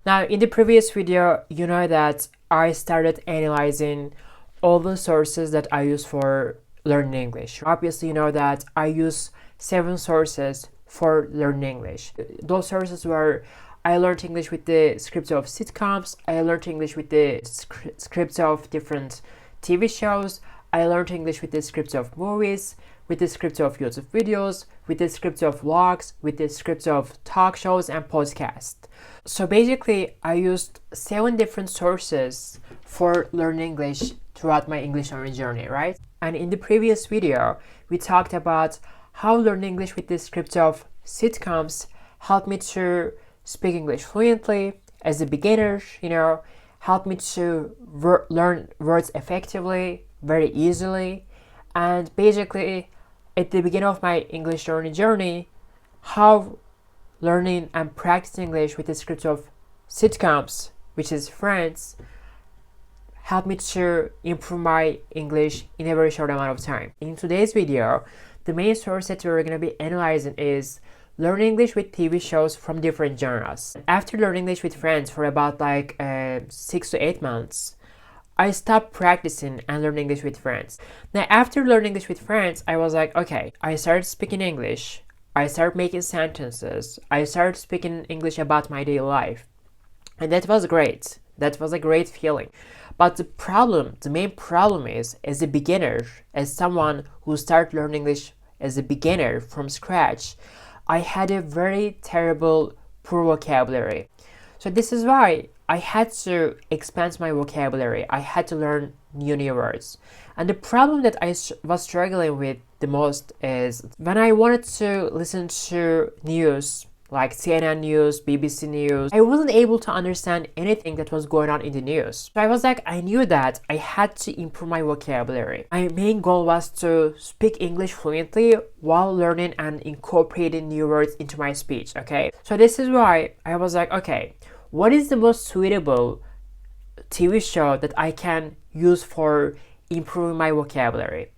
Now, in the previous video, you know that I started analyzing all the sources that I use for learning English. Obviously, you know that I use 7 sources for learning English. Those sources were I learned English with the scripts of sitcoms, I learned English with the scripts of different TV shows, I learned English with the scripts of movies, with the scripts of YouTube videos, with the scripts of vlogs, with the scripts of talk shows and podcasts. So basically, I used 7 different sources for learning English throughout my English learning journey, right? And in the previous video, we talked about how learning English with the scripts of sitcoms helped me to speak English fluently as a beginner, helped me to learn words effectively, very easily. And basically, at the beginning of my English learning journey, how learning and practicing English with the script of sitcoms, which is Friends, helped me to improve my English in a very short amount of time. In today's video, the main source that we're going to be analyzing is learning English with TV shows from different genres. After learning English with Friends for about 6 to 8 months, I stopped practicing and learning English with Friends. Now, after learning English with Friends, I was like, okay, I started speaking English. I started making sentences. I started speaking English about my daily life. And that was great. That was a great feeling. But the main problem is, as a beginner, as someone who started learning English as a beginner from scratch, I had a very terrible, poor vocabulary. So this is why I had to expand my vocabulary. I had to learn new words. And the problem that I was struggling with the most is when I wanted to listen to news, like CNN news, BBC news, I wasn't able to understand anything that was going on in the news. So I was like, I knew that I had to improve my vocabulary. My main goal was to speak English fluently while learning and incorporating new words into my speech, okay? So this is why I was like, okay, what is the most suitable TV show that I can use for improving my vocabulary?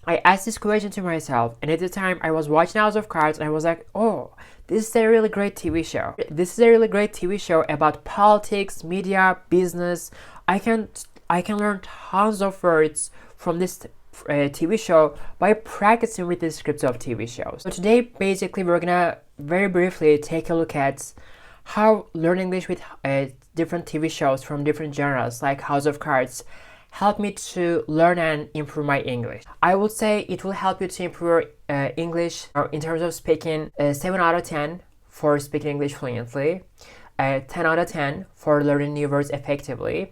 I asked this question to myself, and at the time I was watching House of Cards and I was like, oh, this is a really great TV show. This is a really great TV show about politics, media, business. I can learn tons of words from this TV show by practicing with the scripts of TV shows. So today, basically, we're gonna very briefly take a look at how learning English with different TV shows from different genres like House of Cards helped me to learn and improve my English. I would say it will help you to improve English in terms of speaking 7 out of 10 for speaking English fluently, 10 out of 10 for learning new words effectively.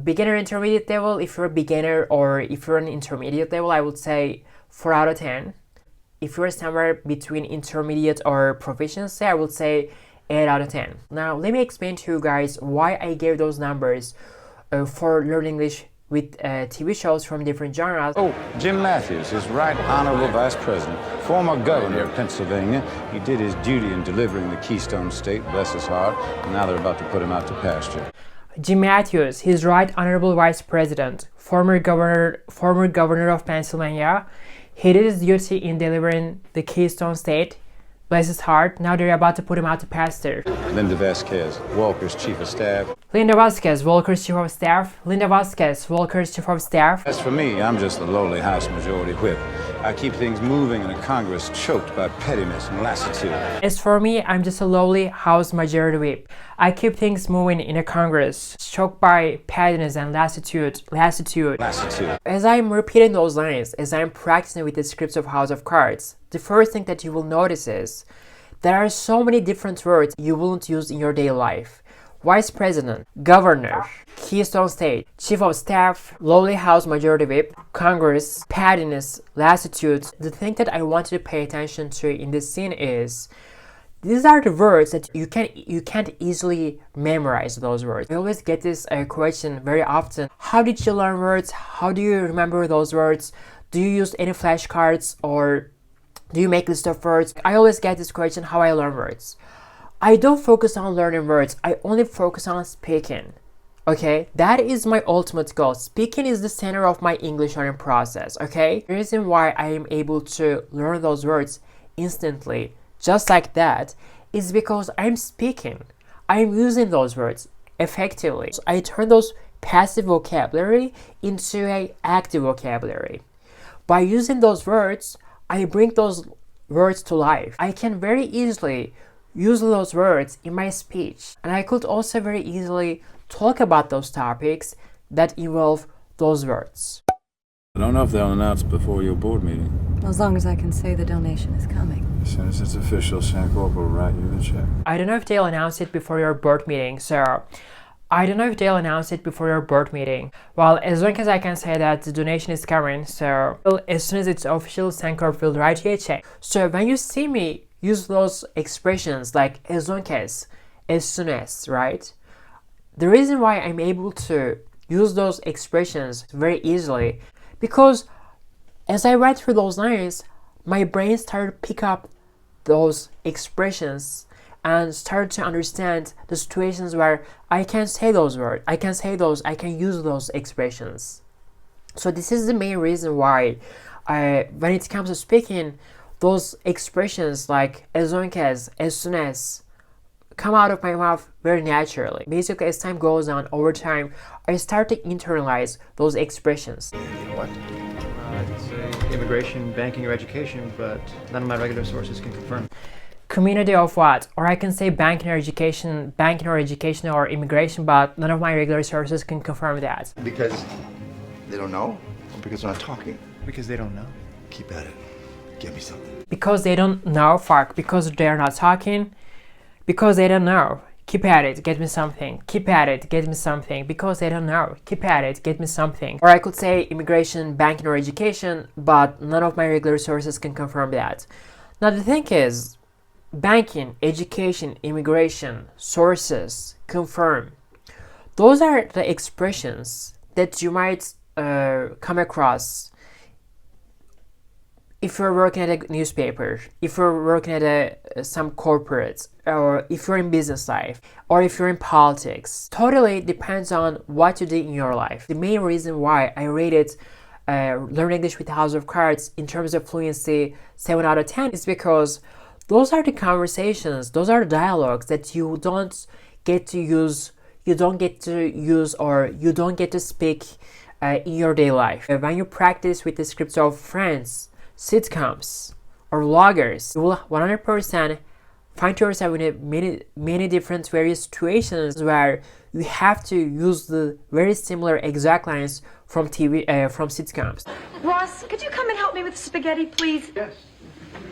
Beginner intermediate level, if you're a beginner or if you're an intermediate level, I would say 4 out of 10. If you're somewhere between intermediate or proficiency, I would say 8 out of 10. Now, let me explain to you guys why I gave those numbers for learning English with TV shows from different genres. Oh, Jim Matthews, his right honorable vice president, former governor of Pennsylvania. He did his duty in delivering the Keystone State, bless his heart, and now they're about to put him out to pasture. Jim Matthews, his right honorable vice president, former governor of Pennsylvania. He did his duty in delivering the Keystone State, bless his heart. Now they're about to put him out to pasture. Linda Vasquez, Walker's chief of staff. Linda Vasquez, Walker's chief of staff. Linda Vasquez, Walker's chief of staff. As for me, I'm just the lowly House Majority Whip. I keep things moving in a Congress choked by pettiness and lassitude. As for me, I'm just a lowly House Majority Whip. I keep things moving in a Congress choked by pettiness and lassitude. As I'm repeating those lines, as I'm practicing with the scripts of House of Cards, the first thing that you will notice is there are so many different words you won't use in your daily life. Vice President, Governor, Keystone State, Chief of Staff, Lowly House Majority Whip, Congress, pettiness, lassitude. The thing that I want you to pay attention to in this scene is these are the words that you can't easily memorize those words. I always get this question very often. How did you learn words? How do you remember those words? Do you use any flashcards or do you make list of words? I always get this question, how I learn words. I don't focus on learning words. I only focus on speaking. Okay, that is my ultimate goal. Speaking is the center of my English learning process. Okay, the reason why I am able to learn those words instantly, just like that, is because I'm speaking. I'm using those words effectively. So I turn those passive vocabulary into a active vocabulary. By using those words, I bring those words to life. I can very easily use those words in my speech, and I could also very easily talk about those topics that involve those words. I don't know if they'll announce before your board meeting. As long as I can say the donation is coming. As soon as it's official, Sandcorp will write you the check. I don't know if they'll announce it before your board meeting, so well, as long as I can say that the donation is coming, so as soon as it's official, Sandcorp will write you a check. So when you see me use those expressions like as long as soon as, right? The reason why I'm able to use those expressions very easily, because as I read through those lines, my brain started to pick up those expressions and started to understand the situations where I can say those words, I can use those expressions. So this is the main reason why when it comes to speaking, those expressions like as long as soon as, come out of my mouth very naturally. Basically, as time goes on, over time, I start to internalize those expressions. What? I'd say immigration, banking, or education, but none of my regular sources can confirm. Community of what? Or I can say banking or education or immigration, but none of my regular sources can confirm that. Because they don't know? Or because they're not talking? Because they don't know. Keep at it. Get me something. Because they don't know, fuck. Because they're not talking. Because they don't know. Keep at it, get me something. Keep at it, get me something. Because they don't know. Keep at it, get me something. Or I could say immigration, banking, or education, but none of my regular sources can confirm that. Now the thing is, banking, education, immigration, sources, confirm. Those are the expressions that you might come across if you're working at a newspaper, if you're working at some corporate, or if you're in business life, or if you're in politics. Totally depends on what you did in your life. The main reason why I rated Learn English with House of Cards in terms of fluency 7 out of 10 is because those are the conversations, those are the dialogues that you don't get to use, or you don't get to speak in your daily life. When you practice with the scripts of Friends, sitcoms, or vloggers, you will 100% find yourself in many different various situations where you have to use the very similar exact lines from from sitcoms. Ross, could you come and help me with the spaghetti, please? Yes.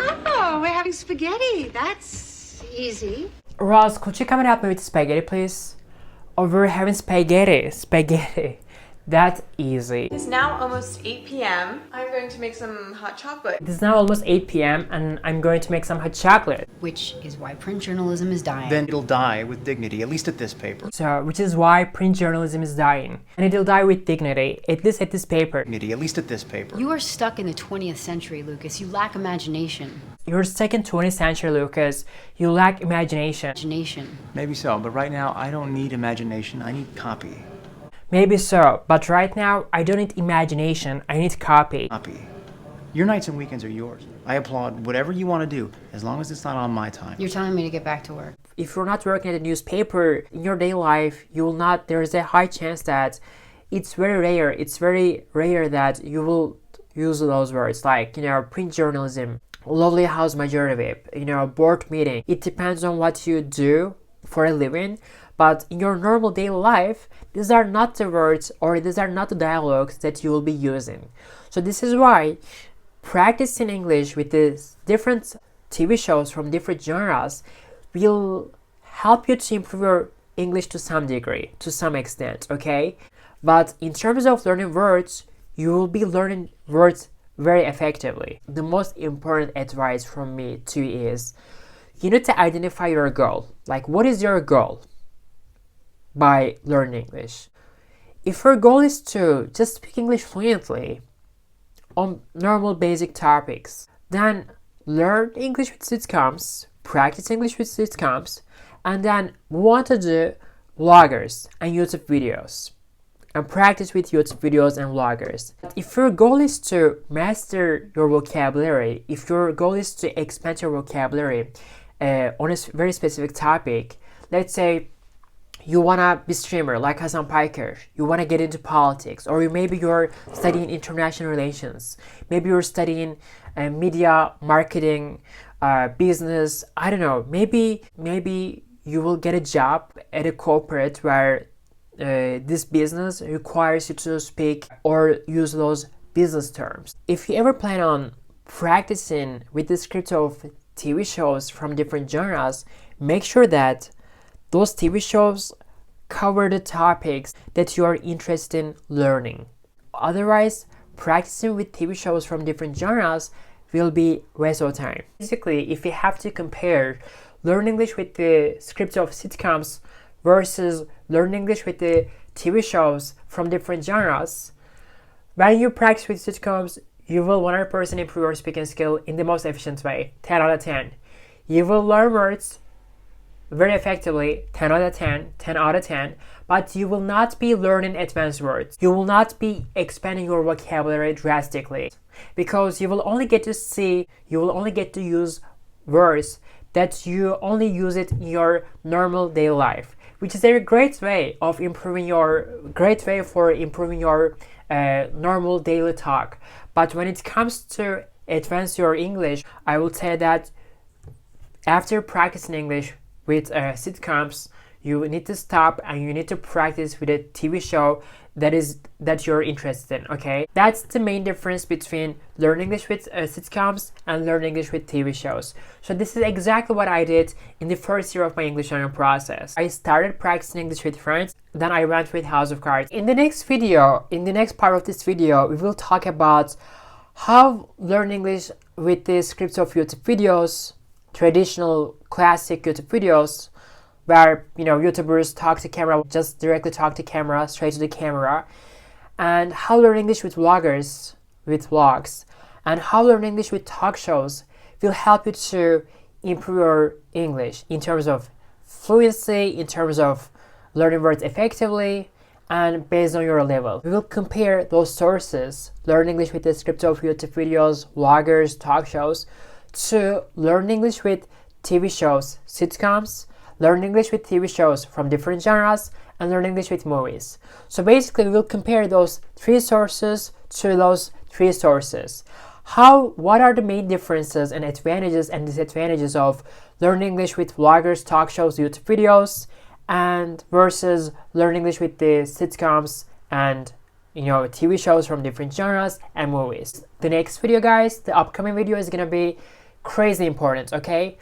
Oh, we're having spaghetti. That's easy. Ross, could you come and help me with spaghetti, please? Oh, we're having spaghetti. That's easy. It's now almost 8 p.m. I'm going to make some hot chocolate. It is now almost 8 p.m. and I'm going to make some hot chocolate. Which is why print journalism is dying. Then it'll die with dignity, at least at this paper. So, which is why print journalism is dying. And it'll die with dignity, at least at this paper. Dignity, at least at this paper. You are stuck in the 20th century, Lucas. You lack imagination. You're stuck in 20th century, Lucas. You lack imagination. Imagination. Maybe so, but right now I don't need imagination, I need copy. Maybe so, but right now I don't need imagination, I need copy. Copy. Your nights and weekends are yours. I applaud whatever you want to do, as long as it's not on my time. You're telling me to get back to work. If you're not working at a newspaper in your daily life, you will not, there's a high chance that it's very rare that you will use those words like, print journalism, lovely house majority whip, board meeting. It depends on what you do for a living, but in your normal daily life, these are not the words or these are not the dialogues that you will be using. So this is why practicing English with these different TV shows from different genres will help you to improve your English to some degree, to some extent, okay? But in terms of learning words, you will be learning words very effectively. The most important advice from me too is you need to identify your goal. Like, what is your goal by learning English? If your goal is to just speak English fluently on normal basic topics, then learn English with sitcoms, practice English with sitcoms, and then move on to do vloggers and YouTube videos. And practice with YouTube videos and vloggers. If your goal is to master your vocabulary, if your goal is to expand your vocabulary on a very specific topic, let's say you wanna be streamer like Hassan Piker, you wanna get into politics, or maybe you're studying international relations, maybe you're studying media marketing, business. I don't know. Maybe you will get a job at a corporate where this business requires you to speak or use those business terms. If you ever plan on practicing with the script of TV shows from different genres, make sure that those TV shows cover the topics that you are interested in learning. Otherwise, practicing with TV shows from different genres will be waste of time. Basically, if you have to compare learn English with the script of sitcoms versus learn English with the TV shows from different genres, when you practice with sitcoms, you will 100% improve your speaking skill in the most efficient way, 10 out of 10. You will learn words very effectively, 10 out of 10, 10 out of 10, but you will not be learning advanced words. You will not be expanding your vocabulary drastically, because you will only get to use words that you only use it in your normal daily life, which is a great way for improving your normal daily talk. But when it comes to advance your English, I will say that after practicing English with sitcoms, you need to stop and you need to practice with a TV show that you're interested in. Okay, that's the main difference between learn English with sitcoms and learn English with TV shows. So this is exactly what I did in the first year of my English learning process. I started practicing English with friends, then I went with House of Cards. In the next part of this video, we will talk about how learn English with the scripts of YouTube videos, traditional classic YouTube videos, where YouTubers talk to camera, just directly talk to camera, straight to the camera, and how learn English with vloggers, with vlogs, and how learn English with talk shows will help you to improve your English in terms of fluency, in terms of learning words effectively, and based on your level. We will compare those sources, learn English with the script of YouTube videos, vloggers, talk shows, to learn English with TV shows, sitcoms, learn English with TV shows from different genres, and learn English with movies. So basically, we will compare those three sources to those three sources. What are the main differences and advantages and disadvantages of learn English with vloggers, talk shows, YouTube videos, and versus learn English with the sitcoms and TV shows from different genres and movies. The next video, guys, the upcoming video is gonna be crazy important. Okay,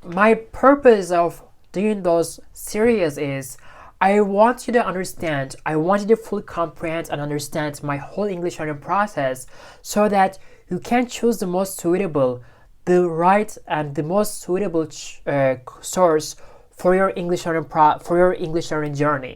my purpose of doing those series is I want you to understand, I want you to fully comprehend and understand my whole English learning process, so that you can choose the most suitable, the right and the most suitable source for your English learning journey.